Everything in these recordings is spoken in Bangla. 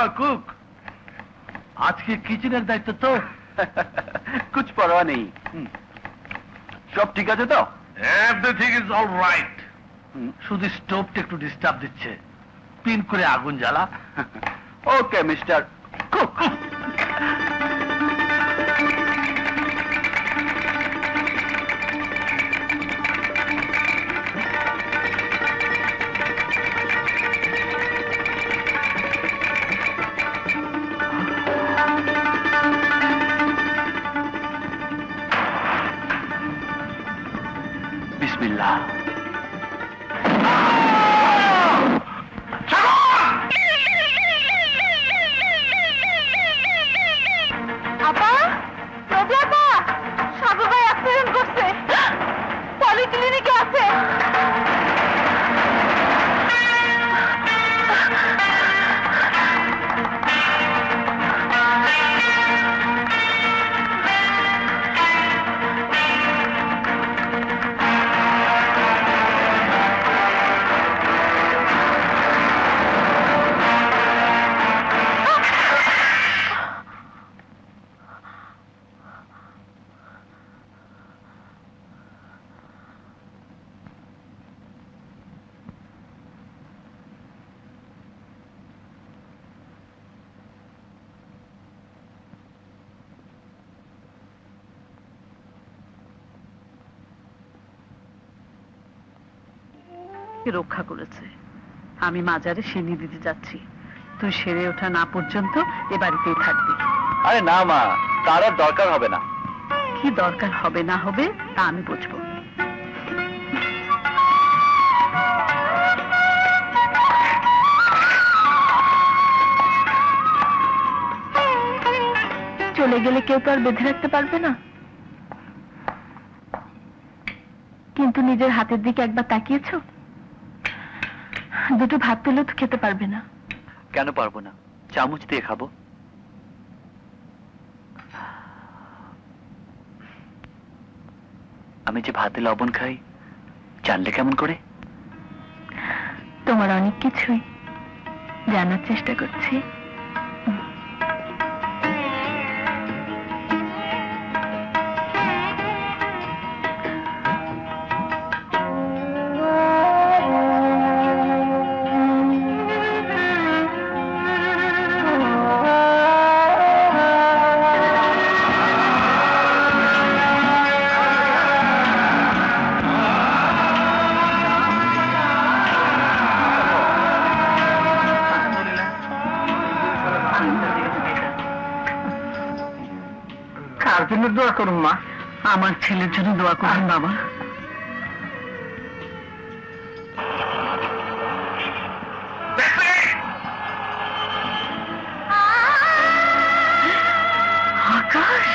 বাবা কুক, আজকে কিচেনের দায়িত্ব তো? কুছ পরোয়া নেই। সব ঠিক আছে তো? Everything is all right. শুধু স্টোভটা একটু ডিস্টার্ব দিচ্ছে। পিন করে আগুন জ্বালা। Okay mister cook. বিসমিল্লাহ। আপা, রবি আপা, সাগর ভাই অ্যাক্সিডেন্ট করছে, পলিক্লিনিকে আছে। রক্ষা করেছে। আমি মাজারে সেনি দিতে যাচ্ছি, তুই সেরে ওঠা না পর্যন্ত এ বাড়িতেই থাকবি। আরে না মা, তার আর দরকার হবে না। কি দরকার হবে না হবে তা আমি বুঝবো। চলে গেলে কেউ তো আর বেঁধে রাখতে পারবে না, কিন্তু নিজের হাতের দিকে একবার তাকিয়েছো? দুটো ভাত পেলেও তো খেতে পারবে না। কেন পারবো না? চামচ দিয়ে খাবো। আমি যে ভাতে লবণ খাই জানলে কেমন করে? তোমার অনেক কিছুই জানার চেষ্টা করছি। দোয়া করুন মা। আমার ছেলের জন্য দোয়া করুন বাবা। আকাশ,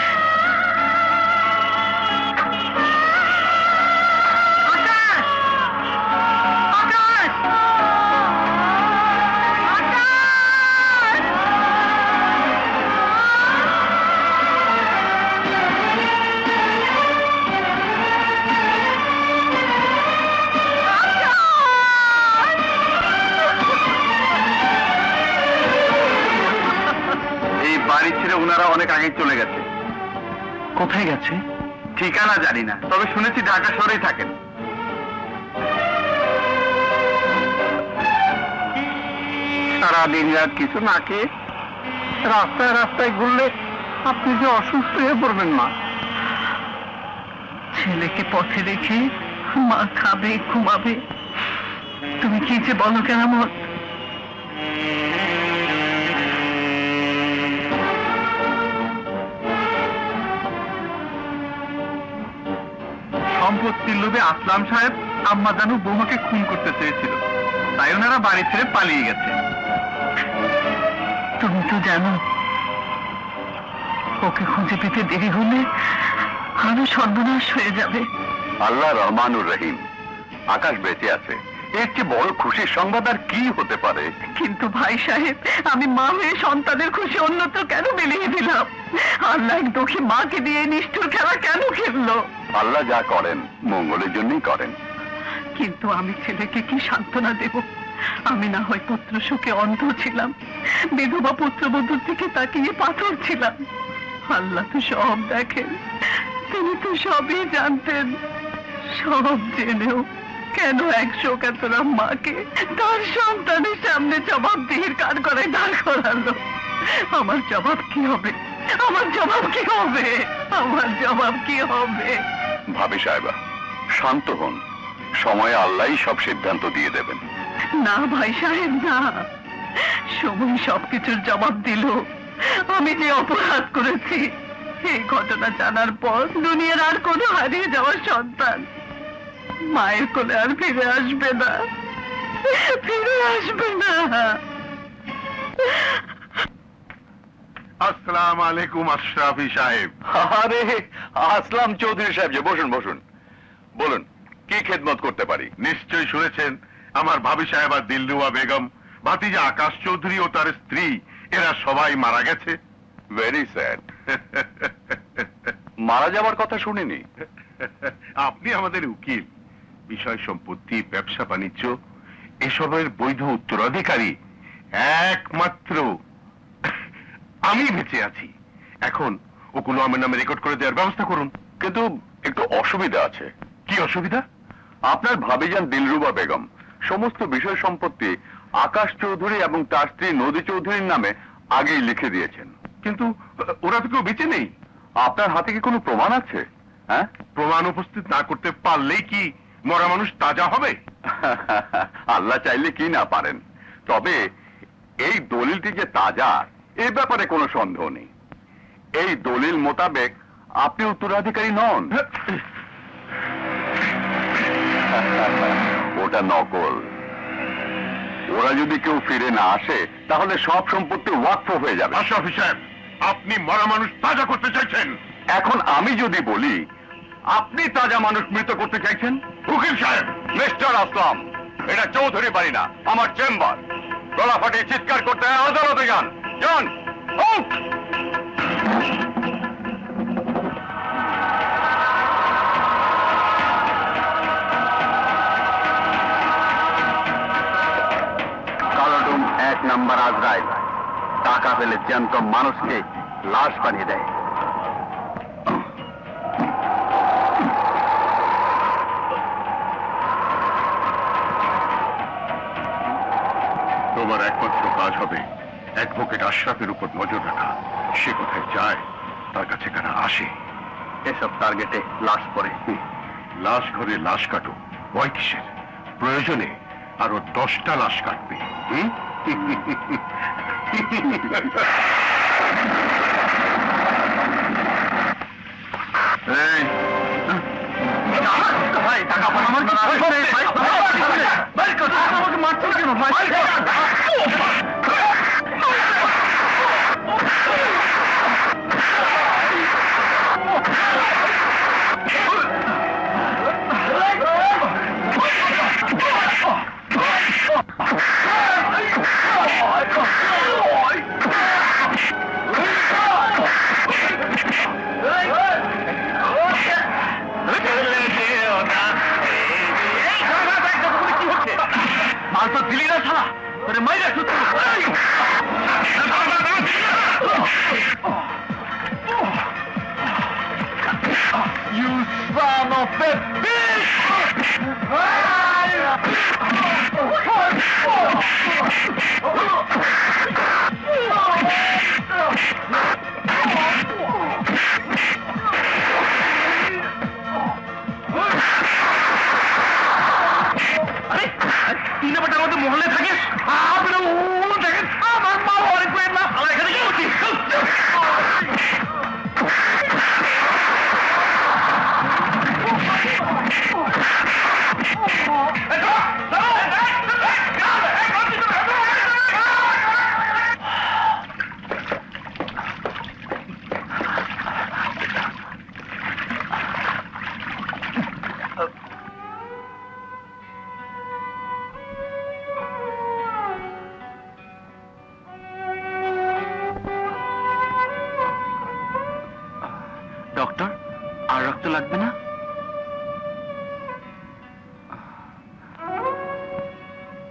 ওনারা অনেক আগে চলে গেছে। কোথায় গেছে? ঠিকানা জানি না, তবে শুনেছি ঢাকা শহরেই থাকেন। সারাদিন রাত কিছু না খেয়ে রাস্তায় রাস্তায় ঘুরলে আপনি যে অসুস্থ হয়ে পড়বেন মা। ছেলেকে পথে রেখে মা খাবে ঘুমাবে, তুমি কি যে বলো কেন? সম্পত্তির লোভে আসলাম সাহেব আম্মা জানু বৌমাকে খুন করতে চেয়েছিল, তাই ওনারা বাড়ি ছেড়ে পালিয়ে গেছে। তুমি তো জানো ওকে খুঁজে পেতে দেরি হলে আরো সর্বনাশ হয়ে যাবে। আল্লাহ রহমানুর রহিম, আকাশ বেঁচে আছে, এর চেয়ে বড় খুশির সংবাদ আর কি হতে পারে? কিন্তু ভাই সাহেব, আমি মা হয়ে সন্তানের খুশি অন্যত্র কেন মিলিয়ে দিলাম? আল্লাহ এক দুঃখী মাকে দিয়ে নিষ্ঠুর খেলা কেন খেললো? আল্লাহ যা করেন মঙ্গলের জন্যই করেন। কিন্তু আমি ছেলেকে কি সান্ত্বনা দেব? আমি না হয় পুত্র শোকে অন্ধ ছিলাম, বিধবা পুত্রবধূর দিকে তাকিয়ে পাথর ছিলাম। আল্লাহ তো সব দেখেন, তিনি তো সবই জানতেন। সব জেনেও কেন এক শোকাতুরা মাকে তার সন্তানের সামনে জবাবদিহির কাজ করে দাঁড় করালো? আমার জবাব কি হবে? আমার জবাব কি হবে? আমার জবাব কি হবে? ভাবি সাহেবা, শান্ত হন, সময়ে আল্লাহই সব সিদ্ধান্ত দিয়ে দেবেন। না ভাই সাহেব, না, সময় সবকিছুর জবাব দিল। আমি যে অপরাধ করেছি এই ঘটনা জানার পর দুনিয়ার আর কোনো হারিয়ে যাওয়ার সন্তান মায়ের কোলে আর ফিরে আসবে না, ফিরে আসবে না। আসসালামু আলাইকুম আশরাফি সাহেব। আরে আসলাম চৌধুরী সাহেব, যে বসুন বসুন, বলুন কি খেদমত করতে পারি? নিশ্চয়ই শুনেছেন আমার ভাবি সাহেব আর দিলরুবা বেগম, ভাতিজা আকাশ চৌধুরী ও তার স্ত্রী, এরা সবাই মারা গেছে। Very sad. মারা যাওয়ার কথা শুনিনি। আপনি আমাদের উকিল, বিষয় সম্পত্তি, ব্যবসা বাণিজ্য এসবের বৈধ উত্তরাধিকারী একমাত্র আমি বেঁচে আছি। এখন ওগুলো আমার নামে রেকর্ড করে দেওয়ার ব্যবস্থা করুন। কিন্তু একটু অসুবিধা আছে। কি অসুবিধা? আপনার ভাবিজান দিলরুবা বেগম সমস্ত বিষয় সম্পত্তি আকাশ চৌধুরী এবং তার স্ত্রী নদী চৌধুরীর নামে আগেই লিখে দিয়েছেন। কিন্তু ওরা তো কেউ বেঁচে নেই। আপনার হাতে কি কোনো প্রমাণ আছে? হ্যাঁ, প্রমাণ উপস্থিত না করতে পারলেই কি মরা মানুষ তাজা হবে? আল্লাহ চাইলে কি না পারেন। তবে এই দলিলটি যে তাজা এ ব্যাপারে কোনো সন্দেহ নেই। এই দলিল মোতাবেক আপনি উত্তরাধিকারী নন। ওটা নকল। ওরা যদি কেউ ফিরে না আসে তাহলে সব সম্পত্তি ওয়াকফ হয়ে যাবে। আশরাফি সাহেব, আপনি মরা মানুষ তাজা করতে চাইছেন। এখন আমি যদি বলি আপনি তাজা মানুষ মৃত করতে চাইছেন? উকিল সাহেব, মিস্টার আসলাম, এটা চৌধুরী বাড়ি না, আমার চেম্বার। গলা ফাটিয়ে চিৎকার করতে আদালতে যান, যান। Out! কালোডুম 1 নম্বর আজরাইল টাকা পেলে জ্যান্ত মানুষকে লাশ বানিয়ে দেয়। তোমার একমাত্র কাজ হবে অ্যাডভোকেট আশরাফের উপর নজর রাখা। সে কোথায় যায়, তার কাছে কারা আসে। এসব টার্গেটে লাশ পড়ে। লাশ ঘরে লাশ কাটো, ভয় কিসের? প্রয়োজনে আরো 10টা লাশ কাটবে। এই ভাই, টাকা আমার কি আমাকে মারছেন কেন ভাই? মাল তো দিলি না শালা, তোরে মাইরা শুধু। You son of a bitch! তিন নম্বরটার মধ্যে মহলে থাকিস, আপনি দেখেন আমার মা অনেক পেয়ে না এখানে কি করছিস? ডক্টর, আর রক্ত লাগবে না?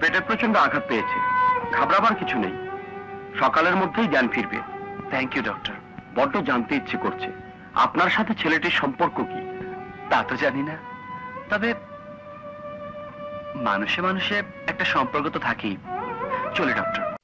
পেটে প্রচন্ড আঘাত পেয়েছে, ঘাবড়াবার কিছু নেই, সকালের মধ্যেই জ্ঞান ফিরবে। Thank you doctor. বড্ড জানতে ইচ্ছে করছে আপনার সাথে ছেলেটির সম্পর্ক কি। তা তো জানি না, তবে মানুষে মানুষে একটা সম্পর্ক তো থাকেই। চলে ডক্টর।